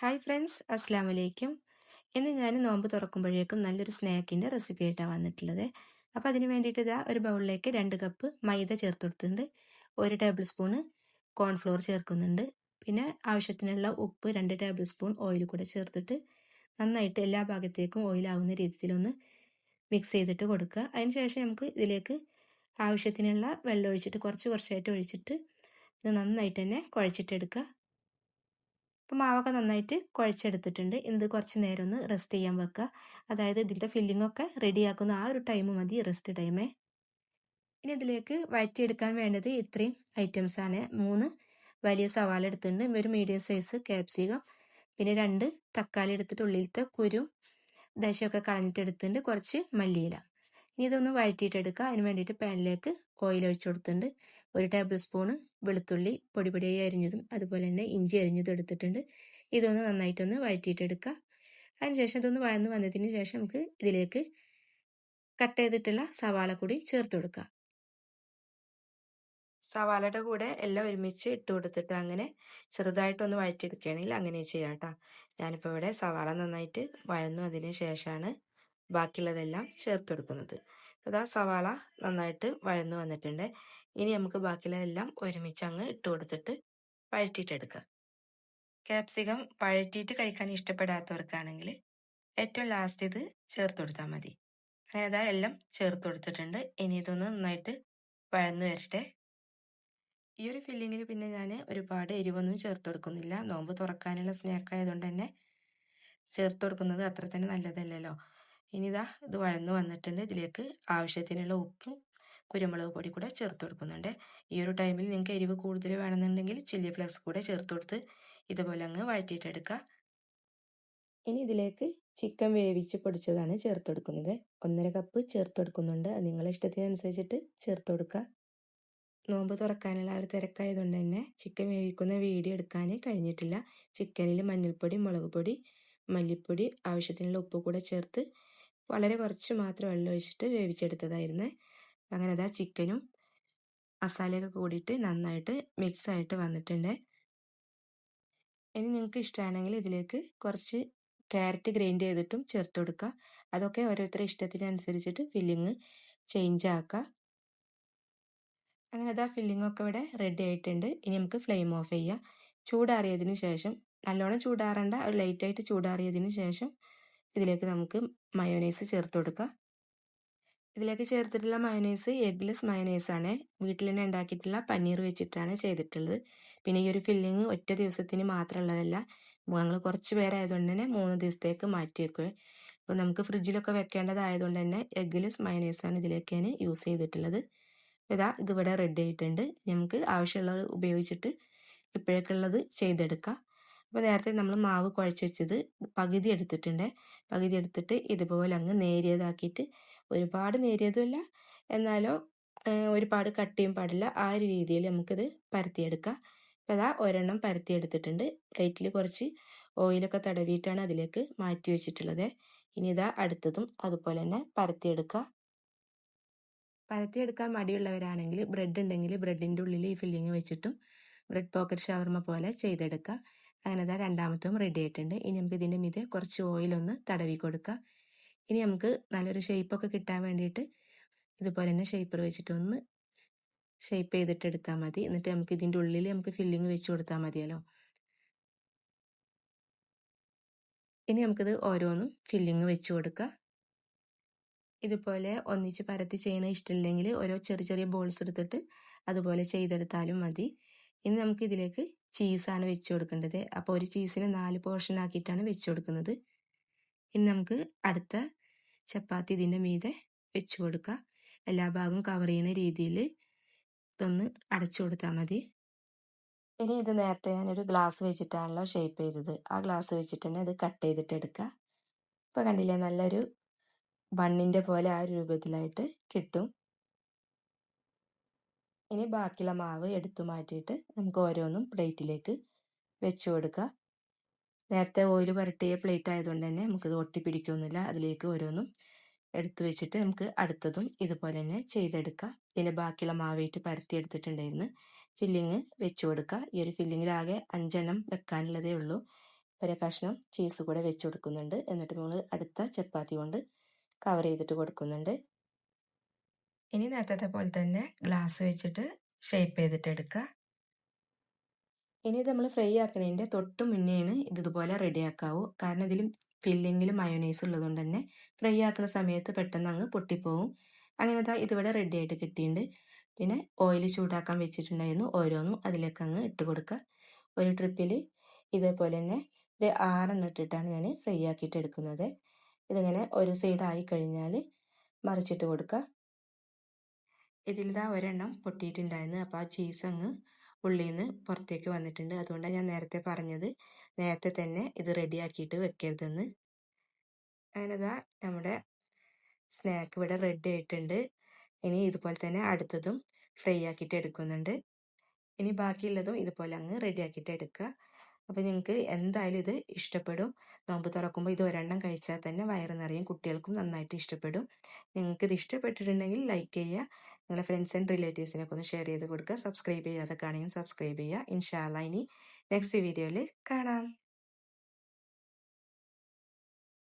Hi friends, അസ്സാം വലൈക്കും. ഇന്ന് ഞാൻ നോമ്പ് തുറക്കുമ്പോഴേക്കും നല്ലൊരു സ്നാക്കിൻ്റെ റെസിപ്പി ആയിട്ടാണ് വന്നിട്ടുള്ളത്. അപ്പോൾ അതിന് വേണ്ടിയിട്ട് ഇതാ ഒരു ബൗളിലേക്ക് 2 കപ്പ് മൈദ ചേർത്ത് കൊടുത്തിട്ടുണ്ട്. 1 ടേബിൾ സ്പൂണ് കോൺഫ്ലോർ ചേർക്കുന്നുണ്ട്. പിന്നെ ആവശ്യത്തിനുള്ള ഉപ്പ്, 2 ടേബിൾ സ്പൂൺ ഓയിൽ കൂടെ ചേർത്തിട്ട് നന്നായിട്ട് എല്ലാ ഭാഗത്തേക്കും ഓയിലാവുന്ന രീതിയിലൊന്ന് മിക്സ് ചെയ്തിട്ട് കൊടുക്കുക. അതിന് ശേഷം നമുക്ക് ഇതിലേക്ക് ആവശ്യത്തിനുള്ള വെള്ളം ഒഴിച്ചിട്ട് കുറച്ചായിട്ട് ഒഴിച്ചിട്ട് ഇത് നന്നായിട്ട് തന്നെ കുഴച്ചിട്ടെടുക്കുക. അപ്പോൾ മാവൊക്കെ നന്നായിട്ട് കുഴച്ചെടുത്തിട്ടുണ്ട്. ഇത് കുറച്ച് നേരം ഒന്ന് റെസ്റ്റ് ചെയ്യാൻ വെക്കുക. അതായത് ഇതിൻ്റെ ഫില്ലിങ്ങൊക്കെ റെഡിയാക്കുന്ന ആ ഒരു ടൈം മതി റെസ്റ്റ് ടൈമേ. ഇനി ഇതിലേക്ക് വഴറ്റിയെടുക്കാൻ വേണ്ടത് ഇത്രയും ഐറ്റംസാണ്. 3 വലിയ സവാള എടുത്തിട്ടുണ്ട്, ഒരു മീഡിയം സൈസ് ക്യാപ്സിക്കം, പിന്നെ 2 തക്കാളി എടുത്തിട്ട് ഉള്ളിലത്തെ കുരു ദശയൊക്കെ കളഞ്ഞിട്ട് എടുത്തിട്ടുണ്ട്, കുറച്ച് മല്ലിയില. ഇനി ഇതൊന്ന് വഴറ്റിയിട്ടെടുക്കുക. അതിന് വേണ്ടിയിട്ട് പാനിലേക്ക് ഓയിൽ ഒഴിച്ചു കൊടുത്തിട്ടുണ്ട്. 1 ടേബിൾ സ്പൂണ് വെളുത്തുള്ളി പൊടിയായി അരിഞ്ഞതും അതുപോലെ തന്നെ ഇഞ്ചി അരിഞ്ഞതും എടുത്തിട്ടുണ്ട്. ഇതൊന്ന് നന്നായിട്ടൊന്ന് വഴറ്റിയിട്ടെടുക്കുക. അതിനുശേഷം ഇതൊന്ന് വഴന്ന് വന്നതിന് ശേഷം നമുക്ക് ഇതിലേക്ക് കട്ട് ചെയ്തിട്ടുള്ള സവാള കൂടി ചേർത്ത് കൊടുക്കുക. സവാളയുടെ കൂടെ എല്ലാം ഒരുമിച്ച് ഇട്ട് കൊടുത്തിട്ട് അങ്ങനെ ചെറുതായിട്ടൊന്ന് വഴറ്റിയെടുക്കുകയാണെങ്കിൽ അങ്ങനെ ചെയ്യാം കേട്ടോ. ഞാനിപ്പോൾ ഇവിടെ സവാള നന്നായിട്ട് വഴന്നു അതിന് ശേഷമാണ് ബാക്കിയുള്ളതെല്ലാം ചേർത്ത് കൊടുക്കുന്നത്. അതാ സവാള നന്നായിട്ട് വഴന്നു വന്നിട്ടുണ്ട്. ഇനി നമുക്ക് ബാക്കിയുള്ളതെല്ലാം ഒരുമിച്ച് അങ്ങ് ഇട്ട് കൊടുത്തിട്ട് വഴറ്റിയിട്ടെടുക്കുക. ക്യാപ്സിക്കം വഴറ്റിയിട്ട് കഴിക്കാൻ ഇഷ്ടപ്പെടാത്തവർക്കാണെങ്കിൽ ഏറ്റവും ലാസ്റ്റ് ഇത് ചേർത്ത് കൊടുത്താൽ മതി. അങ്ങനെ അതാ എല്ലാം ചേർത്ത് കൊടുത്തിട്ടുണ്ട്. ഇനി ഇതൊന്ന് നന്നായിട്ട് വഴന്നു വരട്ടെ. ഈ ഒരു ഫില്ലിങ്ങിൽ പിന്നെ ഞാൻ ഒരുപാട് എരിവൊന്നും ചേർത്ത് കൊടുക്കുന്നില്ല. നോമ്പ് തുറക്കാനുള്ള സ്നാക്ക് ആയതുകൊണ്ട് തന്നെ ചേർത്ത് കൊടുക്കുന്നത് അത്ര തന്നെ നല്ലതല്ലല്ലോ. ഇനി ഇതാ ഇത് വഴന്നു വന്നിട്ടുണ്ട്. ഇതിലേക്ക് ആവശ്യത്തിനുള്ള ഉപ്പും കുരുമുളക് പൊടി കൂടെ ചേർത്ത് കൊടുക്കുന്നുണ്ട്. ഈ ഒരു ടൈമിൽ നിങ്ങൾക്ക് എരിവ് കൂടുതൽ വേണമെന്നുണ്ടെങ്കിൽ ചില്ലി ഫ്ലേക്സ് കൂടെ ചേർത്ത് കൊടുത്ത് ഇതുപോലെ അങ്ങ് വഴറ്റിയിട്ടെടുക്കുക. ഇനി ഇതിലേക്ക് ചിക്കൻ വേവിച്ച് പൊടിച്ചതാണ് ചേർത്ത് കൊടുക്കുന്നത്. 1.5 കപ്പ് ചേർത്ത് കൊടുക്കുന്നുണ്ട്. നിങ്ങളുടെ ഇഷ്ടത്തിനനുസരിച്ചിട്ട് ചേർത്ത് കൊടുക്കുക. നോമ്പ് തുറക്കാനുള്ള ഒരു തിരക്കായതുകൊണ്ട് തന്നെ ചിക്കൻ വേവിക്കുന്ന വീഡിയോ എടുക്കാൻ കഴിഞ്ഞിട്ടില്ല. ചിക്കനിൽ മഞ്ഞൾപ്പൊടി, മുളക് പൊടി, മല്ലിപ്പൊടി, ആവശ്യത്തിനുള്ള ഉപ്പ് കൂടെ ചേർത്ത് വളരെ കുറച്ച് മാത്രം വെള്ളം ഒഴിച്ചിട്ട് വേവിച്ചെടുത്തതായിരുന്നു. അങ്ങനെ അതാ ചിക്കനും മസാലയൊക്കെ കൂടിയിട്ട് നന്നായിട്ട് മിക്സായിട്ട് വന്നിട്ടുണ്ട്. ഇനി നിങ്ങൾക്ക് ഇഷ്ടമാണെങ്കിൽ ഇതിലേക്ക് കുറച്ച് ക്യാരറ്റ് ഗ്രൈൻഡ് ചെയ്തിട്ടും ചേർത്ത് കൊടുക്കുക. അതൊക്കെ ഓരോരുത്തരുടെ ഇഷ്ടത്തിനനുസരിച്ചിട്ട് ഫില്ലിങ് ചേഞ്ച് ആക്കുക. അങ്ങനെ അതാ ഫില്ലിങ്ങൊക്കെ ഇവിടെ റെഡി ആയിട്ടുണ്ട്. ഇനി നമുക്ക് ഫ്ലെയിം ഓഫ് ചെയ്യാം. ചൂടാറിയതിന് ശേഷം, നല്ലോണം ചൂടാറണ്ട, ലൈറ്റായിട്ട് ചൂടാറിയതിന് ശേഷം ഇതിലേക്ക് നമുക്ക് മയോനൈസ് ചേർത്ത് കൊടുക്കുക. ഇതിലേക്ക് ചേർത്തിട്ടുള്ള മയോനൈസ് എഗ്ലെസ് മയോനൈസാണ്. വീട്ടിൽ തന്നെ ഉണ്ടാക്കിയിട്ടുള്ള പനീർ വെച്ചിട്ടാണ് ചെയ്തിട്ടുള്ളത്. പിന്നെ ഈ ഒരു ഫില്ലിങ് ഒറ്റ ദിവസത്തിന് മാത്രമുള്ളതല്ല, ഞങ്ങൾ കുറച്ച് പേരായതുകൊണ്ട് തന്നെ 3 ദിവസത്തേക്ക് മാറ്റി വെക്കുക. അപ്പോൾ നമുക്ക് ഫ്രിഡ്ജിലൊക്കെ വെക്കേണ്ടതായതുകൊണ്ട് തന്നെ എഗ്ലെസ് മയോനൈസാണ് ഇതിലേക്ക് ഞാൻ യൂസ് ചെയ്തിട്ടുള്ളത്. ഇതാ ഇതിവിടെ റെഡി ആയിട്ടുണ്ട്. നമുക്ക് ആവശ്യമുള്ളത് ഉപയോഗിച്ചിട്ട് ഇപ്പോഴേക്കുള്ളത് ചെയ്തെടുക്കാം. അപ്പോൾ നേരത്തെ നമ്മൾ മാവ് കുഴച്ച് വെച്ചത് പകുതി എടുത്തിട്ടുണ്ട്. പകുതി എടുത്തിട്ട് ഇതുപോലെ അങ്ങ് നേരിയതാക്കിയിട്ട്, ഒരുപാട് നേരിയതുമല്ല എന്നാലോ ഒരുപാട് കട്ടിയും പാടില്ല, ആ ഒരു രീതിയിൽ നമുക്കിത് പരത്തിയെടുക്കാം. അപ്പോൾ അതാ ഒരെണ്ണം പരത്തിയെടുത്തിട്ടുണ്ട്. പ്ലേറ്റിൽ കുറച്ച് ഓയിലൊക്കെ തടവിയിട്ടാണ് അതിലേക്ക് മാറ്റി വെച്ചിട്ടുള്ളത്. ഇനി ഇതാ അടുത്തതും അതുപോലെ തന്നെ പരത്തിയെടുക്കുക. പരത്തിയെടുക്കാൻ മടിയുള്ളവരാണെങ്കിൽ ബ്രെഡ് ഉണ്ടെങ്കിൽ ബ്രെഡിൻ്റെ ഉള്ളിൽ ഈ ഫില്ലിങ് വെച്ചിട്ടും ബ്രെഡ് പോക്കറ്റ് ഷവർമ പോലെ ചെയ്തെടുക്കുക. അങ്ങനെ അതാ രണ്ടാമത്തും റെഡി ആയിട്ടുണ്ട്. ഇനി നമുക്ക് ഇതിൻ്റെ മീതെ കുറച്ച് ഓയിലൊന്ന് തടവി കൊടുക്കുക. ഇനി നമുക്ക് നല്ലൊരു ഷേപ്പൊക്കെ കിട്ടാൻ വേണ്ടിയിട്ട് ഇതുപോലെ തന്നെ ഷേപ്പർ വെച്ചിട്ടൊന്ന് ഷേപ്പ് ചെയ്തിട്ട് എടുത്താൽ മതി. എന്നിട്ട് നമുക്ക് ഇതിൻ്റെ ഉള്ളിൽ നമുക്ക് ഫില്ലിങ് വെച്ച് കൊടുത്താൽ മതിയല്ലോ. ഇനി നമുക്കിത് ഓരോന്നും ഫില്ലിങ് വെച്ച് കൊടുക്കുക. ഇതുപോലെ ഒന്നിച്ച് പരത്തി ചെയ്യണ ഇഷ്ടമില്ലെങ്കിൽ ഓരോ ചെറിയ ബോൾസ് എടുത്തിട്ട് അതുപോലെ ചെയ്തെടുത്താലും മതി. ഇനി നമുക്ക് ഇതിലേക്ക് ചീസാണ് വെച്ച് കൊടുക്കേണ്ടത്. അപ്പോൾ ഒരു ചീസിനെ 4 പോർഷൻ ആക്കിയിട്ടാണ് വെച്ച് കൊടുക്കുന്നത്. ഇനി നമുക്ക് അടുത്ത ചപ്പാത്തി ഇതിൻ്റെ മീതെ വെച്ച് കൊടുക്കുക. എല്ലാ ഭാഗവും കവർ ചെയ്യുന്ന രീതിയിൽ ഇതൊന്ന് അടച്ചു കൊടുത്താൽ മതി. ഇനി ഇത് നേരത്തെ ഞാനൊരു ഗ്ലാസ് വെച്ചിട്ടാണല്ലോ ഷേപ്പ് ചെയ്തത്. ആ ഗ്ലാസ് വെച്ചിട്ട് തന്നെ ഇത് കട്ട് ചെയ്തിട്ട് എടുക്കുക. ഇപ്പോൾ കണ്ടില്ലേ, നല്ലൊരു ബണ്ണിൻ്റെ പോലെ ആ ഒരു രൂപത്തിലായിട്ട് കിട്ടും. ഇനി ബാക്കിയുള്ള മാവ് എടുത്തു മാറ്റിയിട്ട് നമുക്ക് ഓരോന്നും പ്ലേറ്റിലേക്ക് വെച്ച് കൊടുക്കുക. നേരത്തെ ഓയിൽ പുരട്ടിയ പ്ലേറ്റ് ആയതുകൊണ്ട് തന്നെ നമുക്കിത് ഒട്ടിപ്പിടിക്കൊന്നുമില്ല. അതിലേക്ക് ഓരോന്നും എടുത്തു വെച്ചിട്ട് നമുക്ക് അടുത്തതും ഇതുപോലെ തന്നെ ചെയ്തെടുക്കുക. ഇതിൻ്റെ ബാക്കിയുള്ള മാവായിട്ട് പരത്തി എടുത്തിട്ടുണ്ടായിരുന്നു. ഫില്ലിങ് വെച്ച് കൊടുക്കുക. ഈ ഒരു ഫില്ലിങ്ങിലാകെ 5 എണ്ണം വെക്കാനുള്ളതേ ഉള്ളൂ. ഒരു കഷ്ണം ചീസ് കൂടെ വെച്ച് കൊടുക്കുന്നുണ്ട്. എന്നിട്ട് നമ്മൾ അടുത്ത ചപ്പാത്തി കൊണ്ട് കവർ ചെയ്തിട്ട് കൊടുക്കുന്നുണ്ട്. ഇനി നേരത്തെ പോലെ തന്നെ ഗ്ലാസ് വെച്ചിട്ട് ഷേപ്പ് ചെയ്തിട്ട് എടുക്കുക. ഇനി ഇത് നമ്മൾ ഫ്രൈ ആക്കുന്നതിൻ്റെ തൊട്ട് മുന്നേയാണ് ഇതുപോലെ റെഡിയാക്കാവൂ. കാരണം ഇതിൽ ഫില്ലിങ്ങിൽ മയോനൈസ് ഉള്ളതുകൊണ്ട് തന്നെ ഫ്രൈ ആക്കുന്ന സമയത്ത് പെട്ടെന്ന് അങ്ങ് പൊട്ടിപ്പോവും. അങ്ങനെ ഇതിവിടെ റെഡി ആയിട്ട് കിട്ടിയിട്ടുണ്ട്. പിന്നെ ഓയിൽ ചൂടാക്കാൻ വെച്ചിട്ടുണ്ടായിരുന്നു. ഓരോന്നും അതിലേക്ക് അങ്ങ് ഇട്ട് കൊടുക്കുക. ഒരു ട്രിപ്പിൽ ഇതേപോലെ തന്നെ ഒരു 6 ഇട്ടിട്ടാണ് ഞാൻ ഫ്രൈ ആക്കിയിട്ട് എടുക്കുന്നത്. ഇതിങ്ങനെ ഒരു സൈഡ് ആയി കഴിഞ്ഞാൽ മറിച്ചിട്ട് കൊടുക്കുക. ഇതിലിതാ ഒരെണ്ണം പൊട്ടിയിട്ടുണ്ടായിരുന്നു. അപ്പോൾ ആ ചീസ് അങ്ങ് ഉള്ളിൽ നിന്ന് പുറത്തേക്ക് വന്നിട്ടുണ്ട്. അതുകൊണ്ടാണ് ഞാൻ നേരത്തെ പറഞ്ഞത് നേരത്തെ തന്നെ ഇത് റെഡിയാക്കിയിട്ട് വെക്കരുതെന്ന്. അങ്ങനെതാ നമ്മുടെ സ്നാക്ക് ഇവിടെ റെഡി ആയിട്ടുണ്ട്. ഇനി ഇതുപോലെ തന്നെ അടുത്തതും ഫ്രൈ ആക്കിയിട്ട് എടുക്കുന്നുണ്ട്. ഇനി ബാക്കിയുള്ളതും ഇതുപോലെ അങ്ങ് റെഡിയാക്കിയിട്ട് എടുക്കുക. അപ്പോൾ നിങ്ങൾക്ക് എന്തായാലും ഇത് ഇഷ്ടപ്പെടും. നോമ്പ് തുറക്കുമ്പോൾ ഇത് ഒരെണ്ണം കഴിച്ചാൽ തന്നെ വയറ് നിറയും. കുട്ടികൾക്കും നന്നായിട്ട് ഇഷ്ടപ്പെടും. നിങ്ങൾക്ക് ഇത് ഇഷ്ടപ്പെട്ടിട്ടുണ്ടെങ്കിൽ ലൈക്ക് ചെയ്യുക. നിങ്ങളുടെ ഫ്രണ്ട്സ് ആൻഡ് റിലേറ്റീവ്സിനൊക്കെ ഒന്ന് ഷെയർ ചെയ്ത് കൊടുക്കുക. സബ്സ്ക്രൈബ് ചെയ്യാതെ കാണുമെങ്കിൽ സബ്സ്ക്രൈബ് ചെയ്യുക. ഇൻഷാ അല്ലാഹ് ഇനി നെക്സ്റ്റ് വീഡിയോയിൽ കാണാം.